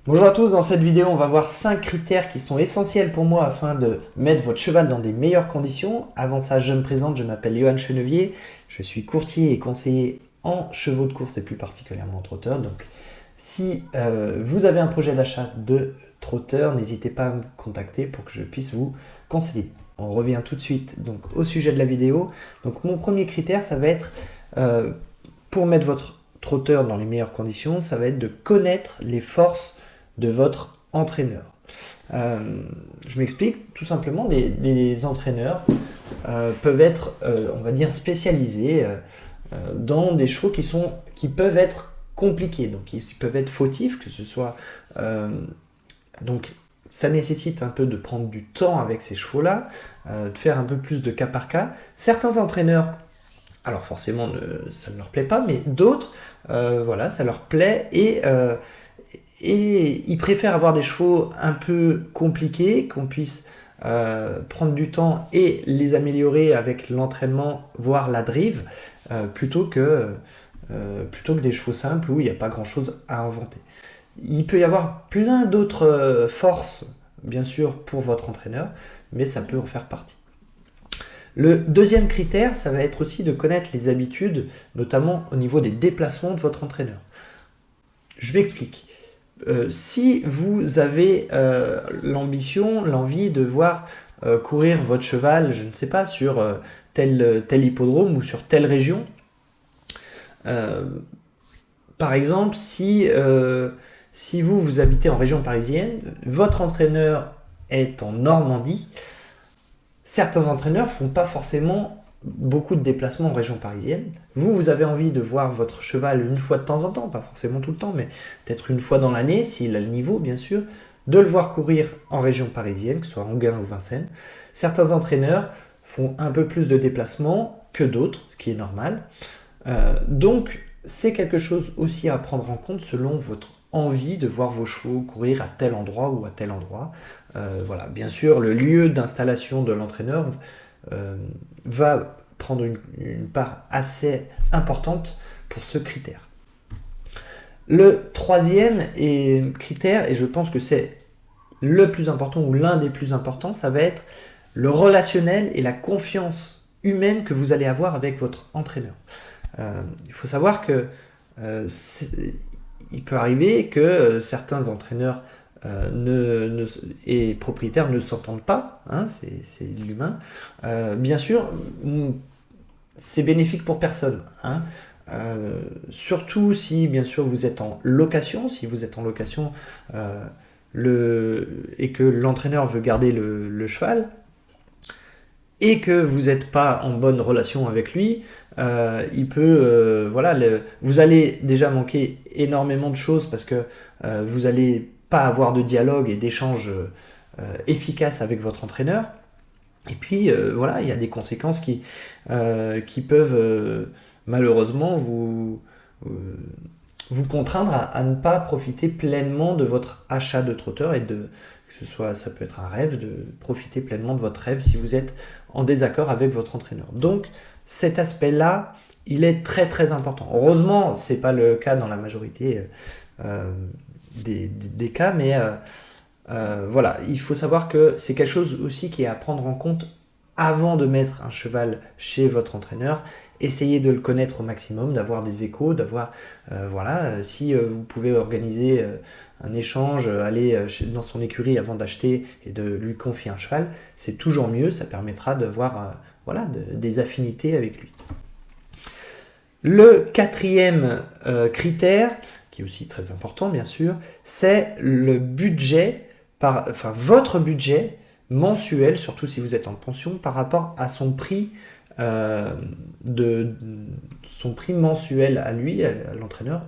Bonjour à tous, dans cette vidéo on va voir 5 critères qui sont essentiels pour moi afin de mettre votre cheval dans des meilleures conditions. Avant ça, je me présente, je m'appelle Johan Chenevier, je suis courtier et conseiller en chevaux de course et plus particulièrement en trotteur. Donc si vous avez un projet d'achat de trotteur, n'hésitez pas à me contacter pour que je puisse vous conseiller. On revient tout de suite donc, au sujet de la vidéo. Donc mon premier critère, ça va être pour mettre votre trotteur dans les meilleures conditions, ça va être de connaître les forces de votre entraîneur. Je m'explique, tout simplement, des entraîneurs peuvent être, on va dire, spécialisés dans des chevaux qui peuvent être compliqués, donc ils peuvent être fautifs, que ce soit... donc ça nécessite un peu de prendre du temps avec ces chevaux-là, de faire un peu plus de cas par cas. Certains entraîneurs, alors forcément ça ne leur plaît pas, mais d'autres, voilà, ça leur plaît et ils préfèrent avoir des chevaux un peu compliqués, qu'on puisse prendre du temps et les améliorer avec l'entraînement, voire la drive, plutôt que des chevaux simples où il n'y a pas grand-chose à inventer. Il peut y avoir plein d'autres forces, bien sûr, pour votre entraîneur, mais ça peut en faire partie. Le deuxième critère, ça va être aussi de connaître les habitudes, notamment au niveau des déplacements de votre entraîneur. Je m'explique. Si vous avez l'ambition, l'envie de voir courir votre cheval, je ne sais pas, sur tel hippodrome ou sur telle région, par exemple, si vous habitez en région parisienne, votre entraîneur est en Normandie, certains entraîneurs ne font pas forcément beaucoup de déplacements en région parisienne. Vous avez envie de voir votre cheval une fois de temps en temps, pas forcément tout le temps, mais peut-être une fois dans l'année, s'il a le niveau, bien sûr, de le voir courir en région parisienne, que ce soit Anguin ou Vincennes. Certains entraîneurs font un peu plus de déplacements que d'autres, ce qui est normal. Donc, c'est quelque chose aussi à prendre en compte selon votre envie de voir vos chevaux courir à tel endroit ou à tel endroit. Voilà. Bien sûr, le lieu d'installation de l'entraîneur va prendre une part assez importante pour ce critère. Le troisième critère, et je pense que c'est le plus important ou l'un des plus importants, ça va être le relationnel et la confiance humaine que vous allez avoir avec votre entraîneur. Il faut savoir que il peut arriver que certains entraîneurs et propriétaires ne s'entendent pas, hein, c'est l'humain. Bien sûr, c'est bénéfique pour personne, hein. Surtout si bien sûr vous êtes en location, et que l'entraîneur veut garder le cheval et que vous n'êtes pas en bonne relation avec lui, il peut, vous allez déjà manquer énormément de choses parce que vous n'allez pas avoir de dialogue et d'échange efficace avec votre entraîneur. Et puis, il y a des conséquences qui peuvent malheureusement vous contraindre à ne pas profiter pleinement de votre achat de trotteur et ça peut être un rêve, de profiter pleinement de votre rêve si vous êtes en désaccord avec votre entraîneur. Donc, cet aspect-là, il est très très important. Heureusement, ce n'est pas le cas dans la majorité des cas, mais voilà, il faut savoir que c'est quelque chose aussi qui est à prendre en compte avant de mettre un cheval chez votre entraîneur. Essayez de le connaître au maximum, d'avoir des échos, si vous pouvez organiser un échange, aller dans son écurie avant d'acheter et de lui confier un cheval, c'est toujours mieux, ça permettra d'avoir des affinités avec lui. Le quatrième critère, qui est aussi très important bien sûr, c'est le budget, votre budget mensuel, surtout si vous êtes en pension, par rapport à son prix mensuel à lui, à l'entraîneur,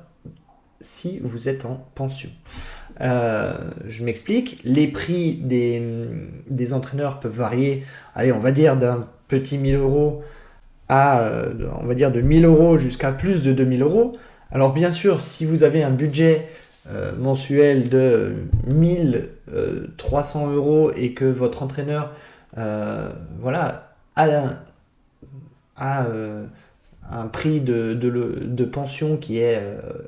si vous êtes en pension. Je m'explique, les prix des entraîneurs peuvent varier, allez, on va dire d'un petit 1000 euros à, on va dire, de 1000 euros jusqu'à plus de 2000 euros. Alors bien sûr, si vous avez un budget mensuel de 1300 euros et que votre entraîneur a un prix de pension qui est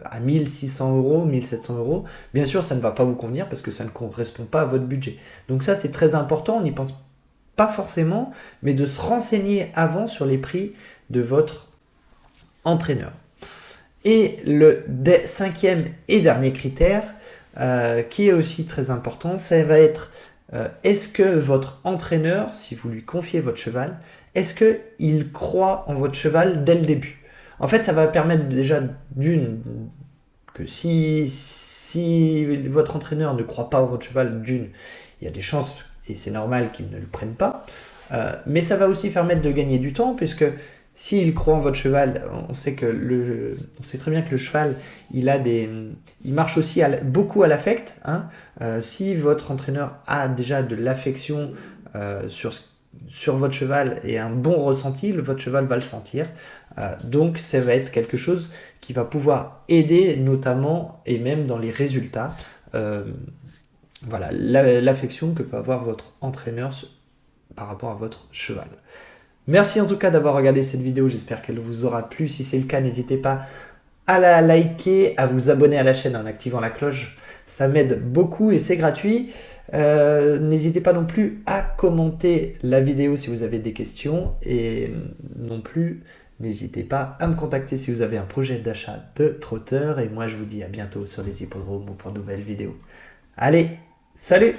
à 1600 euros, 1700 euros, bien sûr, ça ne va pas vous convenir parce que ça ne correspond pas à votre budget. Donc ça, c'est très important, on n'y pense pas forcément, mais de se renseigner avant sur les prix de votre entraîneur. Et le cinquième et dernier critère, qui est aussi très important, ça va être est-ce que votre entraîneur, si vous lui confiez votre cheval, est-ce qu'il croit en votre cheval dès le début? En fait, ça va permettre déjà que si votre entraîneur ne croit pas en votre cheval, il y a des chances, et c'est normal qu'il ne le prenne pas, mais ça va aussi permettre de gagner du temps, puisque s'il croit en votre cheval, on sait très bien que le cheval, il marche aussi beaucoup à l'affect. Hein. Si votre entraîneur a déjà de l'affection sur votre cheval et un bon ressenti, votre cheval va le sentir. Donc ça va être quelque chose qui va pouvoir aider notamment et même dans les résultats. Voilà, l'affection que peut avoir votre entraîneur par rapport à votre cheval. Merci en tout cas d'avoir regardé cette vidéo, j'espère qu'elle vous aura plu. Si c'est le cas, n'hésitez pas à la liker, à vous abonner à la chaîne en activant la cloche. Ça m'aide beaucoup et c'est gratuit. N'hésitez pas non plus à commenter la vidéo si vous avez des questions. Et non plus, n'hésitez pas à me contacter si vous avez un projet d'achat de trotteur. Et moi, je vous dis à bientôt sur les hippodromes ou pour de nouvelles vidéos. Allez, salut!